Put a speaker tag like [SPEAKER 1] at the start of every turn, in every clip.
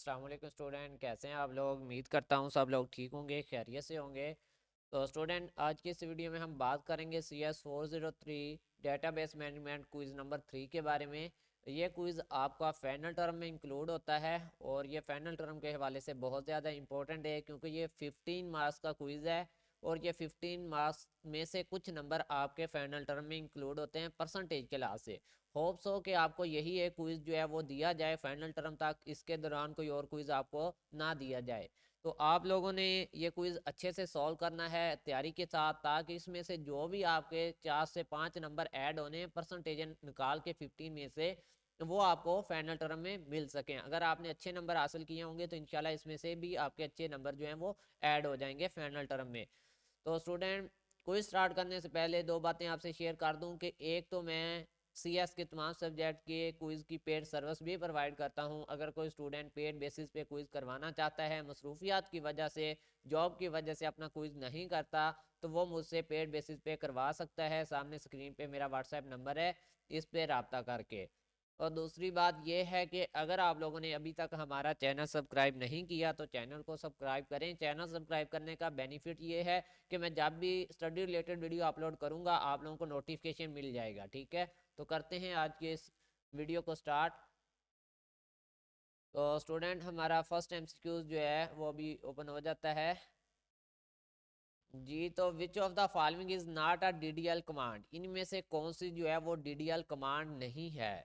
[SPEAKER 1] अस्सलाम वालेकुम स्टूडेंट, कैसे हैं आप लोग। उम्मीद करता हूँ सब लोग ठीक होंगे, खैरियत से होंगे। तो स्टूडेंट, आज की इस वीडियो में हम बात करेंगे CS403 database management quiz number 3 के बारे में। ये क्विज़ आपका फाइनल टर्म में इंक्लूड होता है और ये फाइनल टर्म के हवाले से बहुत ज़्यादा इंपॉर्टेंट है क्योंकि ये 15 मार्क्स का क्विज़ है और ये 15 मार्क्स में से कुछ नंबर आपके फाइनल टर्म में इंक्लूड होते हैं परसेंटेज के लिहाज से। होप्स हो कि आपको यही एक क्विज़ जो है वो दिया जाए फाइनल टर्म तक, इसके दौरान कोई और क्विज़ आपको ना दिया जाए। तो आप लोगों ने ये क्विज़ अच्छे से सॉल्व करना है तैयारी के साथ, ताकि इसमें से जो भी आपके 4 से 5 नंबर ऐड होने हैं परसेंटेज निकाल के 15 में से, वो आपको फाइनल टर्म में मिल सकें। अगर आपने अच्छे नंबर हासिल किए होंगे तो इंशाल्लाह इसमें से भी आपके अच्छे नंबर जो हैं वो ऐड हो जाएंगे फाइनल टर्म में। तो स्टूडेंट, क्विज स्टार्ट करने से पहले दो बातें आपसे शेयर कर दूं कि एक तो मैं CS के तमाम सब्जेक्ट के क्विज़ की पेड सर्विस भी प्रोवाइड करता हूं। अगर कोई स्टूडेंट पेड बेसिस पे क्विज़ करवाना चाहता है, मसरूफियात की वजह से, जॉब की वजह से अपना क्विज़ नहीं करता, तो वो मुझसे पेड बेसिस पे करवा सकता है। सामने स्क्रीन पे मेरा व्हाट्सएप नंबर है, इस पे रब्ता करके। और दूसरी बात यह है कि अगर आप लोगों ने अभी तक हमारा चैनल सब्सक्राइब नहीं किया तो चैनल को सब्सक्राइब करें। चैनल सब्सक्राइब करने का बेनिफिट ये है कि मैं जब भी स्टडी रिलेटेड वीडियो अपलोड करूंगा आप लोगों को नोटिफिकेशन मिल जाएगा। ठीक है, तो करते हैं आज के इस वीडियो को स्टार्ट। तो स्टूडेंट, हमारा फर्स्ट MCQ जो है वो अभी ओपन हो जाता है जी। तो विच of the following is not a DDL command, इनमें से कौन सी जो है वो DDL कमांड नहीं है।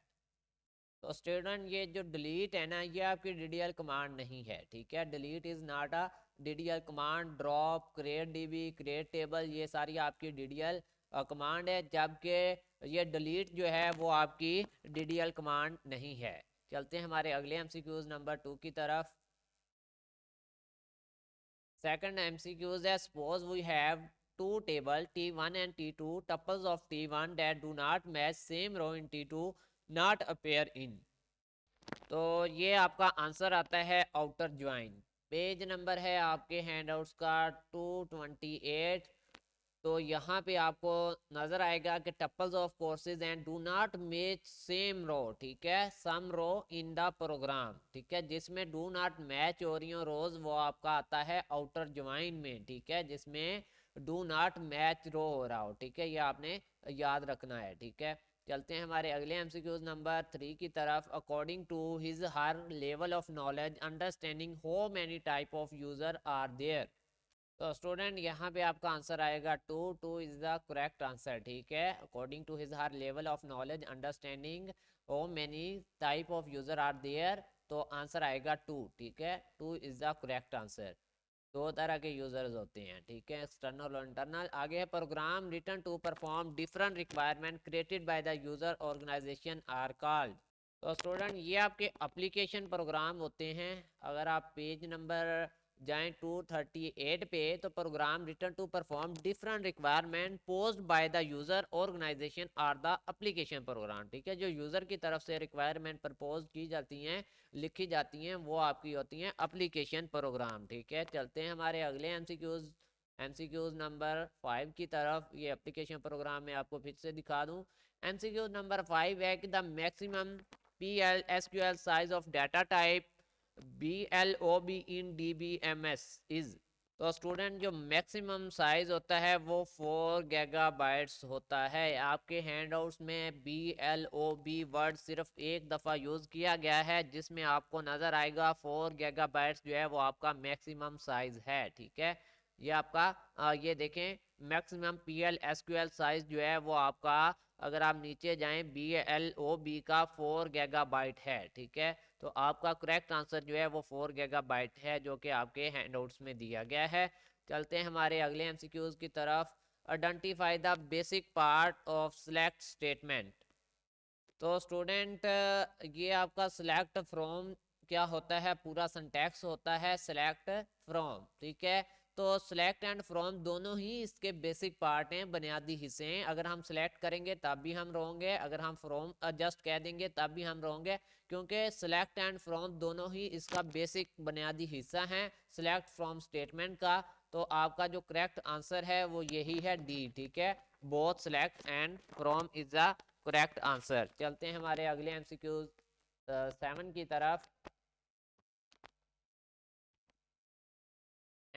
[SPEAKER 1] तो स्टूडेंट, ये जो डिलीट है ना, ये आपकी DDL कमांड नहीं है। ठीक है, delete is not a DDL command. Drop, create DB, create table, ये सारी आपकी DDL कमांड है, जबकि ये डिलीट जो है वो आपकी DDL कमांड नहीं है। चलते हैं हमारे अगले MCQs नंबर 2 की तरफ। सेकंड MCQs है, suppose we have two table T1 and T2, tuples of T1 that do not match same row in T2 not appear in। तो ये आपका आंसर आता है आउटर ज्वाइन। पेज नंबर है आपके हैंडआउट्स का 228। तो यहाँ पे आपको नजर आएगा कि tuples of courses and do not match same row. ठीक है, सम रो इन द प्रोग्राम। ठीक है, जिसमें डू नॉट मैच हो रही हो रोज, वो आपका आता है आउटर ज्वाइन में। ठीक है, जिसमें डू नॉट मैच रो हो रहा हो। ठीक है, ये आपने याद रखना है। ठीक है, चलते हैं हमारे अगले MCQs नंबर 3 की तरफ। According to his her level of knowledge understanding how many type of user are there. तो स्टूडेंट, यहाँ पे आपका आंसर आएगा two. Two is the correct answer. ठीक है, according to his her level of knowledge understanding how many type of user are there, तो answer आएगा two. ठीक है, two is the correct answer. दो तरह के यूजर्स होते हैं। ठीक है, एक्सटर्नल और इंटरनल। आगे है program written to perform different requirement created by the user organization are called. तो स्टूडेंट, ये आपके एप्लीकेशन प्रोग्राम होते हैं। अगर आप पेज नंबर जाएं 238 पे, तो program written to perform different requirement posed by the user organization are the application program. ठीक है, जो यूजर की तरफ से रिक्वायरमेंट प्रपोज की जाती हैं, लिखी जाती हैं, वो आपकी होती हैं एप्लीकेशन प्रोग्राम। ठीक है, चलते हैं हमारे अगले MCQs नंबर 5 की तरफ। ये एप्लीकेशन प्रोग्राम में आपको फिर से दिखा दूं। MCQ नंबर 5 है कि the maximum PL/SQL size of data type BLOB in DBMS is. तो स्टूडेंट, जो मैक्सिमम साइज होता है वो 4 GB होता है। आपके हैंडआउट्स में BLOB वर्ड सिर्फ एक दफ़ा यूज़ किया गया है, जिसमें आपको नज़र आएगा 4 GB जो है वो आपका मैक्सिमम साइज है। ठीक है, ये आपका ये देखें, मैक्सिमम PL/SQL साइज जो है वो आपका, अगर आप नीचे जाएं, BLOB का 4 GB है। ठीक है, तो आपका करेक्ट आंसर जो है वो 4 GB है, जो कि आपके हैंडआउट्स में दिया गया है। चलते हैं हमारे अगले MCQs की तरफ। Identify the basic part of select statement. तो स्टूडेंट, ये आपका सेलेक्ट फ्रॉम क्या होता है, पूरा सिंटैक्स होता है सेलेक्ट फ्रॉम। ठीक है, तो सेलेक्ट एंड फ्रॉम दोनों ही इसके बेसिक पार्ट हैं, बुनियादी हिस्से हैं। अगर हम सेलेक्ट करेंगे तब भी हम रोंगे, अगर हम फ्रॉम जस्ट कह देंगे तब भी हम रोंगे, क्योंकि सेलेक्ट एंड फ्रॉम दोनों ही इसका बेसिक बुनियादी हिस्सा हैं सेलेक्ट फ्रॉम स्टेटमेंट का। तो आपका जो करेक्ट आंसर है वो यही है, डी। ठीक है, both select and from is the correct answer. चलते हैं हमारे अगले MCQ 7 की तरफ।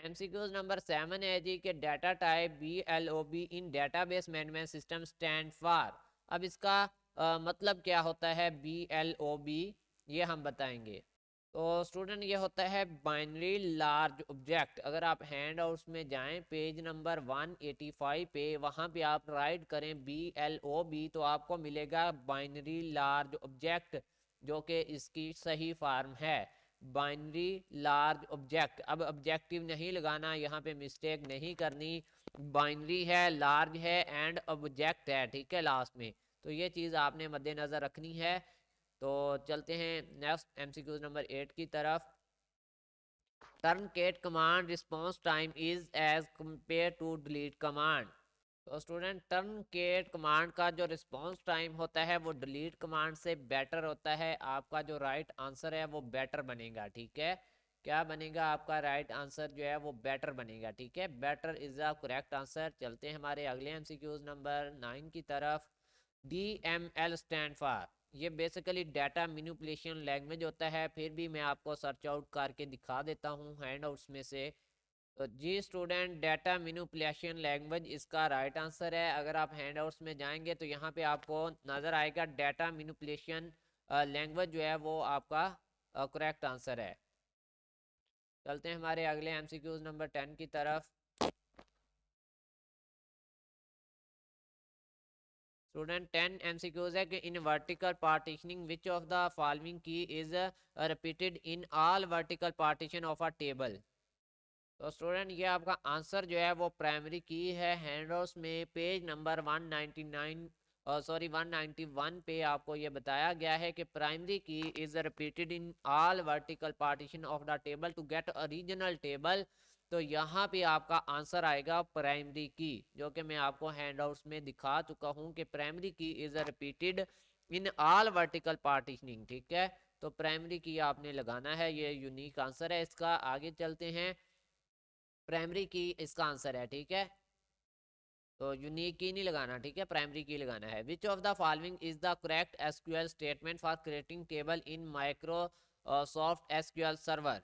[SPEAKER 1] एमसीक्यूज नंबर 7 है जी के data type BLOB in database management system stand for. अब इसका मतलब क्या होता है BLOB, ये हम बताएंगे। तो स्टूडेंट ये होता है बाइनरी लार्ज ऑब्जेक्ट। अगर आप हैंड आउट्स में जाएं पेज नंबर 185 पे, वहाँ पे आप राइट करें BLOB तो आपको मिलेगा बाइनरी लार्ज ऑब्जेक्ट, जो कि इसकी सही फॉर्म है बाइनरी लार्ज ऑब्जेक्ट। अब ऑब्जेक्टिव नहीं लगाना, यहाँ पे मिस्टेक नहीं करनी, बाइनरी है, लार्ज है एंड ऑब्जेक्ट है, ठीक है लास्ट में। तो ये चीज़ आपने मद्देनज़र रखनी है। तो चलते हैं नेक्स्ट एमसीक्यूज नंबर 8 की तरफ। Truncate command response time is as compare to delete command. तो स्टूडेंट टर्नकेट कमांड का जो रिस्पॉन्स टाइम होता है वो डिलीट कमांड से बेटर होता है। आपका जो राइट आंसर है वो बेटर बनेगा, ठीक है। क्या बनेगा आपका राइट आंसर जो है वो बेटर बनेगा, ठीक है। Better is the correct answer. चलते हैं हमारे अगले एमसीक्यूज नंबर 9 की तरफ। DML स्टैंड फॉर, ये बेसिकली डाटा मैनिपुलेशन लैंग्वेज होता है। फिर भी मैं आपको सर्च आउट करके दिखा देता हूँ हैंड आउट्स में से। तो जी स्टूडेंट, डाटा मैनिपुलेशन लैंग्वेज इसका राइट आंसर है। अगर आप हैंड आउट्स में जाएंगे तो यहाँ पे आपको नज़र आएगा डाटा मैनिपुलेशन लैंग्वेज जो है वो आपका करेक्ट आंसर है। चलते हैं हमारे अगले एमसीक्यूज नंबर 10 की तरफ। स्टूडेंट 10 एमसीक्यूज है कि in vertical partitioning which of the following key is repeated in all vertical partition of a table. तो स्टूडेंट ये आपका आंसर जो है वो प्राइमरी की है। हैंडआउट्स में पेज नंबर 199 सॉरी 191 पे आपको ये बताया गया है कि primary key is repeated in all vertical partition of the table to get original table. तो यहाँ पे आपका आंसर आएगा प्राइमरी की, जो कि मैं आपको हैंडआउट्स में दिखा चुका हूँ कि primary key is repeated in all vertical partitioning, ठीक है। तो प्राइमरी की आपने लगाना है, ये यूनिक आंसर है इसका। आगे चलते हैं, प्राइमरी की इसका आंसर है, ठीक है। तो यूनिक की नहीं लगाना, ठीक है, प्राइमरी की लगाना है। विच of the following is the correct SQL statement for creating table in Microsoft SQL server.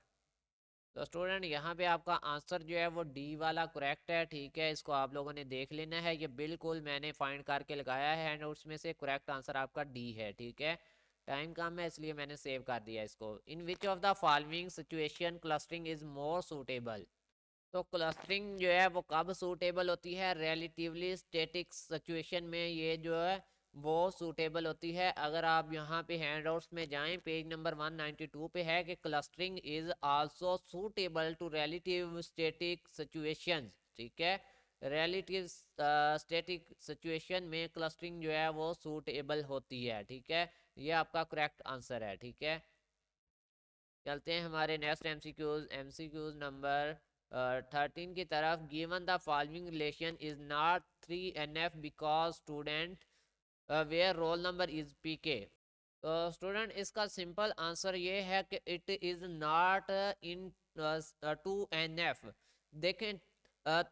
[SPEAKER 1] तो स्टूडेंट यहाँ पे आपका आंसर जो है वो डी वाला करेक्ट है, ठीक है। इसको आप लोगों ने देख लेना है, ये बिल्कुल मैंने फाइंड करके लगाया है हैंड आउट्स में से। करेक्ट आंसर आपका डी है, ठीक है। टाइम कम है इसलिए मैंने सेव कर दिया इसको। In which of the following situation clustering is more suitable. तो क्लस्टरिंग जो है वो कब सूटेबल होती है, रिलेटिवली स्टैटिक सिचुएशन में ये जो है वो सूटेबल होती है। अगर आप यहाँ पे हैंडआउट्स में जाएं पेज नंबर 192 पे है कि clustering is also suitable to relative static situations, ठीक है। रिलेटिव स्टैटिक सिचुएशन में क्लस्टरिंग जो है वो सूटेबल होती है, ठीक है। ये आपका करेक्ट आंसर है, ठीक है। चलते हैं हमारे नेक्स्ट एमसीक्यूज नंबर 13 की तरफ। Given the following relation is not 3NF because student where roll number is PK। तो स्टूडेंट इसका सिंपल आंसर ये है कि it is not in 2NF। देखें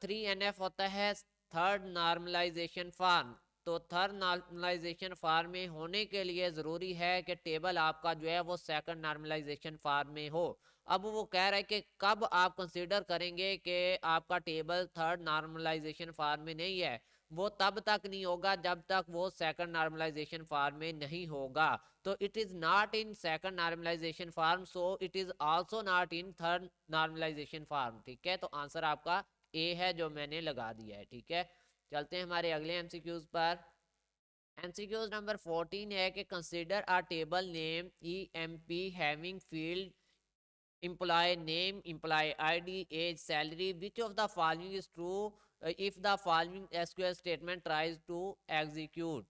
[SPEAKER 1] 3NF होता है थर्ड नॉर्मलाइजेशन फॉर्म। तो थर्ड नॉर्मलाइजेशन फॉर्म में होने के लिए ज़रूरी है कि टेबल आपका जो है वो सेकंड नॉर्मलाइजेशन फॉर्म में हो। अब वो कह रहा है कि कब आप कंसीडर करेंगे कि आपका टेबल थर्ड नॉर्मलाइजेशन फॉर्म में नहीं है। वो तब तक नहीं होगा जब तक वो सेकंड नॉर्मलाइजेशन फॉर्म में नहीं होगा। तो it is not in second normalization form, so it is also not in third normalization form, ठीक है। तो आंसर आपका ए है जो मैंने लगा दिया है, ठीक है। चलते हैं हमारे अगले एमसीक्यूज पर। एमसीक्यूज नंबर 14 है कि consider a table name EMP having field employee name, employee ID, age, salary. Which of the following is true if the following SQL statement tries to execute?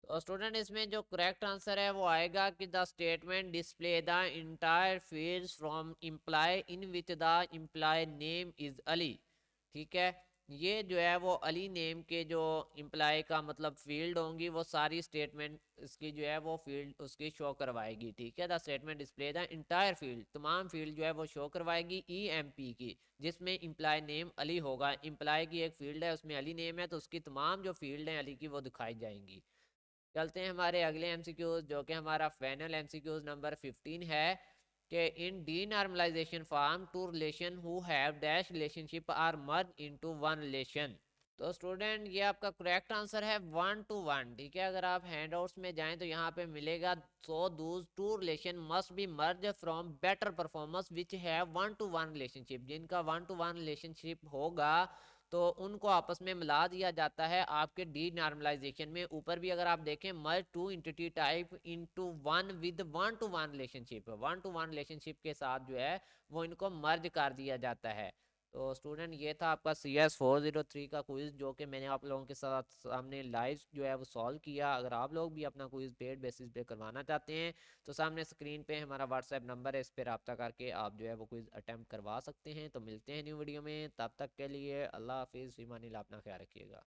[SPEAKER 1] तो स्टूडेंट इसमें जो correct answer है वो आएगा कि the statement display the entire fields from employee in which the employee name is Ali, ठीक है। ये जो है वो अली नेम के जो इम्प्लॉय का मतलब फील्ड होंगी वो सारी स्टेटमेंट इसकी जो है वो फील्ड उसकी शो करवाएगी, ठीक है। The statement display the entire field, तमाम फील्ड जो है वो शो करवाएगी EMP की, जिसमें इम्प्लॉय नेम अली होगा। इम्प्लॉय की एक फील्ड है उसमें अली नेम है, तो उसकी तमाम जो फील्ड हैं अली की वो दिखाई जाएंगी। चलते हैं हमारे अगले एमसीक्यूज, जो कि हमारा फाइनल एमसीक्यूज नंबर 15 है। कि in denormalization form two relation who have dash relationship are merge into one relation. तो स्टूडेंट ये आपका करेक्ट आंसर है 1 to 1। ठीक है, अगर आप हैंडआउट्स में जाएं तो यहाँ पे मिलेगा, so those two relation must be merge from better performance which have 1 to 1 relationship. जिनका 1 to 1 रिलेशनशिप होगा तो उनको आपस में मिला दिया जाता है आपके डी नॉर्मलाइजेशन में। ऊपर भी अगर आप देखें, merge two entity type into one with 1 to 1 relationship, 1 to 1 relationship के साथ जो है वो इनको मर्ज कर दिया जाता है। तो स्टूडेंट ये था आपका CS 403 का क्विज, जो कि मैंने आप लोगों के साथ सामने लाइव जो है वो सॉल्व किया। अगर आप लोग भी अपना क्विज पेड बेसिस पे करवाना चाहते हैं तो सामने स्क्रीन पे हमारा व्हाट्सएप नंबर है, इस पर रब्ता करके आप जो है वो क्विज अटेम्प्ट करवा सकते हैं। तो मिलते हैं न्यू वीडियो में, तब तक के लिए अल्लाह हाफिज़, फ़ी अमानिल्लाह, अपना ख्याल रखिएगा।